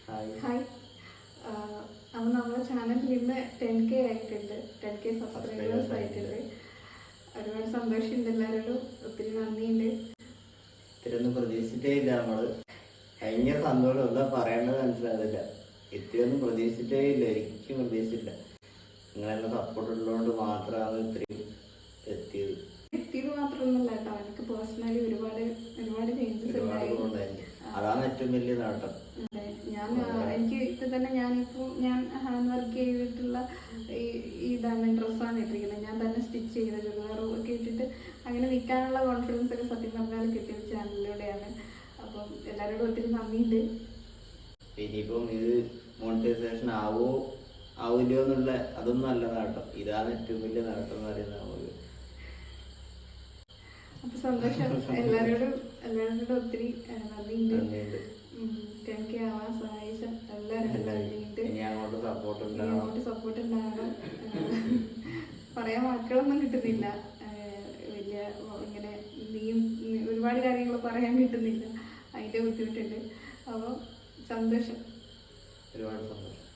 Hi. അപ്പോൾ നമ്മുടെ ചാനലിൽ ഇന്ന് 10K ആയിട്ടുണ്ട്, 10K സബ്സ്ക്രൈബേഴ്സ് ആയിട്ടുണ്ട്. ഒരുപാട് സന്തോഷമുണ്ട്, എല്ലാവരോടും ഒത്തിരി നന്ദിയുണ്ട്. ഇത്രയൊന്നും പ്രതീക്ഷിച്ചിട്ടേ ഇല്ല. നമ്മള് ഭയങ്കര സന്തോഷം, എന്താ പറയേണ്ടത് മനസ്സിലാവില്ല. ഇത്രയൊന്നും പ്രതീക്ഷിച്ചിട്ടേ ഇല്ല, ഒരിക്കലും പ്രതീക്ഷിച്ചില്ല. നിങ്ങളെല്ലാം സപ്പോർട്ട് ഉള്ളതുകൊണ്ട് മാത്രമാണ് ഇത്രയും എത്തിയത് മാത്രമൊന്നുമല്ല കേട്ടോ, എനിക്ക് പേഴ്സണലി ഒരുപാട് ചേഞ്ചസ് ഉണ്ടായി. അതാണ് ഏറ്റവും വലിയ നേട്ടം. എനിക്ക് ഇത് തന്നെ ഞാൻ ഹാൻഡ് വർക്ക് ചെയ്തിട്ടുള്ള ഇതാണ്, ഡ്രസ്സാണ് ഇട്ടിരിക്കുന്നത്. ഞാൻ തന്നെ സ്റ്റിച്ച് ചെയ്ത ചുരിദാറും ഒക്കെ ഇട്ടിട്ട് അങ്ങനെ നിൽക്കാനുള്ള കോൺഫിഡൻസ് ഒക്കെ സത്യം പറഞ്ഞാൽ കിട്ടിയ ചാനലിലൂടെയാണ്. അപ്പം എല്ലാവരോടും ഒത്തിരി നന്ദിയുണ്ട്. ഇനിയിപ്പം ഇത് മോണിറ്റൈസേഷൻ ആവില്ലോ എന്നുള്ള അതൊന്നും അല്ല നേട്ടം, ഇതാണ് ഏറ്റവും വലിയ നേട്ടം എന്ന് പറയുന്നത് നമുക്ക്. അപ്പൊ സന്തോഷം, എല്ലാവരോടും ഒത്തിരി നന്ദിയുണ്ട്. 10K ആവാൻ സഹായിച്ച എല്ലാവരും ഇനി അങ്ങോട്ട് സപ്പോർട്ട് ഉണ്ടാകണം. പറയാൻ വാക്കുകളൊന്നും കിട്ടുന്നില്ല, വലിയ ഇങ്ങനെ ഒരുപാട് കാര്യങ്ങൾ പറയാൻ കിട്ടുന്നില്ല, അതിന്റെ ബുദ്ധിമുട്ടുണ്ട്. അപ്പോൾ സന്തോഷം, ഒരുപാട് സന്തോഷം.